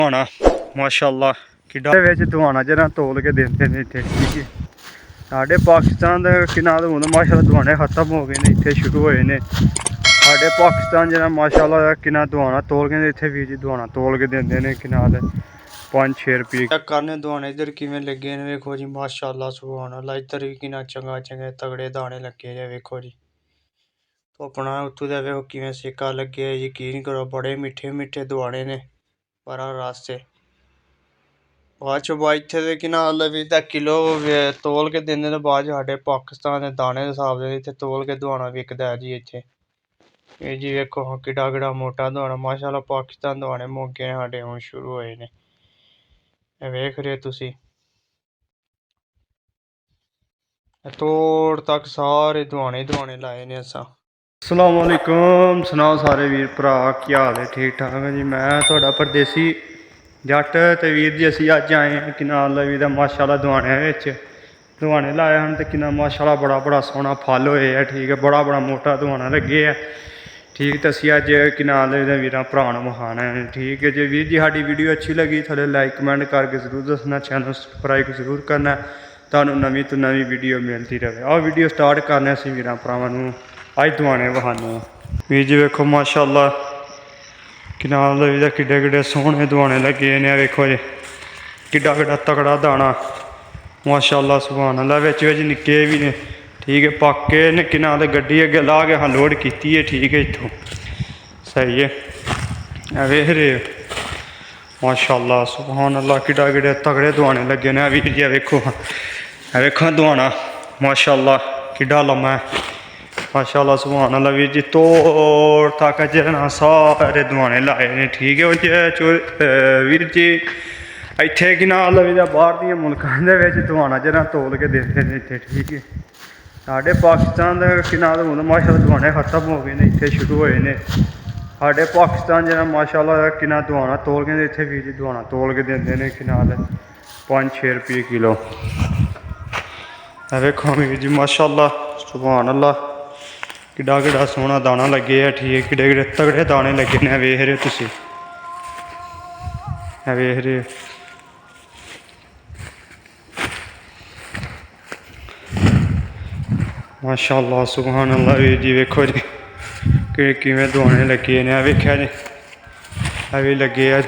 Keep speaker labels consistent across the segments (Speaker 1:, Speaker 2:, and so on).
Speaker 1: ਦੁਆਣਾ ਮਾਸ਼ਾਅੱਲਾ ਕਿੱਡਾ ਵਿੱਚ ਦੁਆਣਾ ਜਿਹੜਾ ਤੋਲ ਕੇ ਦਿੰਦੇ ਨੇ ਇੱਥੇ। ਠੀਕ ਹੈ, ਸਾਡੇ ਪਾਕਿਸਤਾਨ ਦੇ ਕਿਨਾਰੇ ਹੁਣ ਮਾਸ਼ਾਅੱਲਾ ਦੁਆਣੇ ਖਤਮ ਹੋ ਗਏ ਨੇ, ਇੱਥੇ ਸ਼ੁਰੂ ਹੋਏ ਨੇ। ਸਾਡੇ ਪਾਕਿਸਤਾਨ ਜਿਹੜਾ ਮਾਸ਼ਾਅੱਲਾ ਕਿੰਨਾ ਦੁਆਣਾ ਤੋਲ ਕੇ ਇੱਥੇ ਵੀ ਜੀ ਦੁਆਣਾ ਤੋਲ ਕੇ ਦਿੰਦੇ ਨੇ ਕਿਨਾਰੇ 5-6 ਰੁਪਏ। ਚੈੱਕ ਕਰਨੇ ਦੁਆਣੇ ਇੱਧਰ ਕਿਵੇਂ ਲੱਗੇ ਨੇ, ਵੇਖੋ ਜੀ ਮਾਸ਼ਾਅੱਲਾ ਸੁਭਾਨ ਅੱਲਾ। ਇੱਧਰ ਵੀ ਕਿੰਨਾ ਚੰਗੇ ਤਗੜੇ ਦਾਣੇ ਲੱਗੇ ਜੇ, ਵੇਖੋ ਜੀ ਆਪਣਾ ਉੱਥੋਂ ਦਾ ਵੇਖੋ ਕਿਵੇਂ ਸੇਕਾ ਲੱਗੇ। ਯਕੀਨ ਕਰੋ ਬੜੇ ਮਿੱਠੇ ਦੁਆਣੇ ਨੇ, ਪਰ ਰਸ ਏ। ਬਾਅਦ ਚੋਂ ਇੱਥੇ ਦੇ ਕਿੰਨਾ ਵੀ ਤਾਂ ਕਿਲੋ ਤੋਲ ਕੇ ਦਿੰਦੇ ਨੇ, ਬਾਅਦ ਸਾਡੇ ਪਾਕਿਸਤਾਨ ਦੇ ਦਾਣੇ ਦੇ ਹਿਸਾਬ ਦੇ ਇੱਥੇ ਤੋਲ ਕੇ ਦੁਆਣਾ ਵਿਕਦਾ ਜੀ ਇੱਥੇ। ਇਹ ਜੀ ਵੇਖੋ ਕਿੱਡਾ ਮੋਟਾ ਦੁਆਣਾ ਮਾਸ਼ਾਅੱਲਾ। ਪਾਕਿਸਤਾਨ ਦੁਆਣੇ ਮੋਗੇ ਸਾਡੇ ਹੁਣ ਸ਼ੁਰੂ ਹੋਏ ਨੇ, ਇਹ ਵੇਖ ਰਹੇ ਤੁਸੀਂ। ਤੋੜ ਤੱਕ ਸਾਰੇ ਦੁਆਣੇ ਲਾਏ ਨੇ ਅਸਾਂ। अस्सलाम वालेकुम, सुनाओ सारे वीर भरा की हाल है? ठीक ठाक है जी। मैं थोड़ा परदेसी जट तो वीर जी असी अज आए हैं कि नाल भी माशाअल्लाह दुआने लाए हैं तो कि माशाअल्लाह बड़ा सोहना फल होए है। ठीक है, बड़ा मोटा दुआना लगे है। ठीक, तो असी अज कि नाल वीर भरा विखाना है। ठीक है जी, वीर जी साडी वीडियो अच्छी लगी थोड़े लाइक कमेंट करके जरूर दसना, चैनल सबसक्राइब जरूर करना, तुहानू नवीं तो नवीं वीडियो मिलती रहे। आओ वीडियो स्टार्ट करने असी वीर भरावां अज दुआने विखाने वीर जी। वेखो माशाअल्लाह किनाल किड्डे सोहने दुआने लगे ने, वेखो जी किड्डा तगड़ा दाना माशाअल्लाह सुभान अल्लाह। बिच निक्के भी ने, ठीक है, पक्के ने किनाल गड्डी अगे ला के लोड की है। ठीक है, इत्थों सही है। वेख रहे माशाअल्लाह सुभान अल्लाह किड्डे तगड़े दुआने लगे ने वीर जी। वेखो दुआना माशाअल्लाह किड्डा लम्मा है माशाअल्लाह सुभान अल्लाह। वीर जी तोड़ तक जना सारे दुआने लाए ने। ठीक है वीर जी, इत्थे कि नाल बाहर दियां मुल्कां दे विच दुआना जना तोल के देंदे ने इत्थे। ठीक है, साढ़े पाकिस्तान दे कि नाल हुण माशाअल्लाह दुआने खत्म हो गए ने, इत्थे शुरू होए ने। साढ़े पाकिस्तान जना माशाअल्लाह कि ना दुआना तोल के इत्थे वीर जी दुआना तोल के देंदे ने कि नाल 5-6 रुपये किलो। वेखो वीर जी माशाअल्लाह सुभान अल्लाह किड्डा सोहना दाना लगे है। ठीक है, किड्डे तगड़े दाने लगे ने, वेख रहे हो तुसीं, वेख रहे हो माशाअल्लाह सुभान अल्लाह। वीर जी वेखो जी किवें दुआने लगे ने, वेख्या जी भी लगे है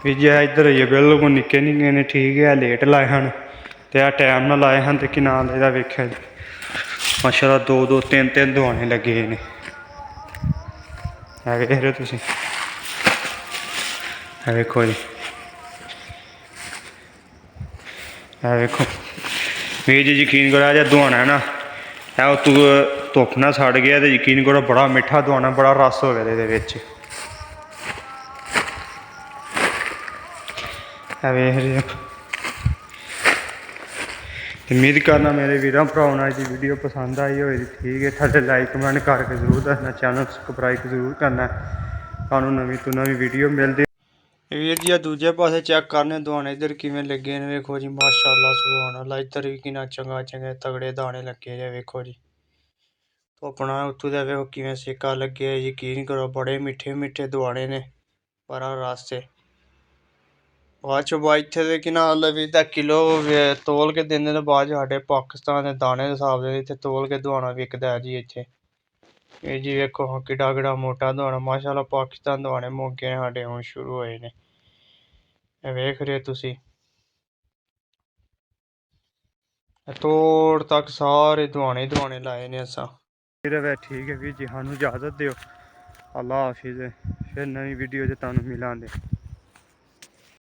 Speaker 1: वीर जी। इधर होइए बिल्कुल निक्के ने। ठीक है, लेट लाए हैं तो टाइम ना लाए हैं तो कि नाल इहदा वेख्या जी माशाअल्लाह 2-2 3-3 दुआने लगे ने, वेख रहे हो तुसीं, वेखो जी वेखो वीर जी। यकीन करो जो दुआना है ना, उत्तों धुप्प ना सड़ गया तो यकीन करो बड़ा मिठा दुआना, बड़ा रस हो गया ये वेख रहे हो। उम्मीद करना मेरे वीरों भरावां नूं अज दी वीडियो पसंद आई होगी। ठीक है, थल्ले लाइक कमेंट करके जरूर दसना, चैनल सबसक्राइब जरूर करना, तुहानूं नवीं तो नवीं वीडियो मिलदी। वीर जी दूजे पासे चेक करने दुआने इधर किवें लगे ने, वेखो जी माशाअल्लाह सुभान अल्लाह। इधर भी किन्ना चंगे तगड़े दाने लगे जे, वेखो जी तो अपना उत्थों दा वेखो किवें सेका लगे। यकीन करो बड़े मिट्ठे दुआने ने, पर रस ए। बाद चों इत्थे दे कि नाल भी तां किलो तोल के दिंदे ने, बाद साढ़े पाकिस्तान दे दाने दे हिसाब दे इत्थे तोल के दुआना विकदा है जी इत्थे। ये जी वेखो किड्डा मोटा दुआना माशाअल्लाह। पाकिस्तान दुआने मोगे साढ़े हुण शुरू होए ने, वेख रहे तुसीं। तोड़ तक सारे दुआने लाए ने असां। ठीक है वीर जी, सानूं इजाजत दिओ। अल्लाह हाफिज़, फिर नवीं वीडियो च तुहानूं मिलांगे।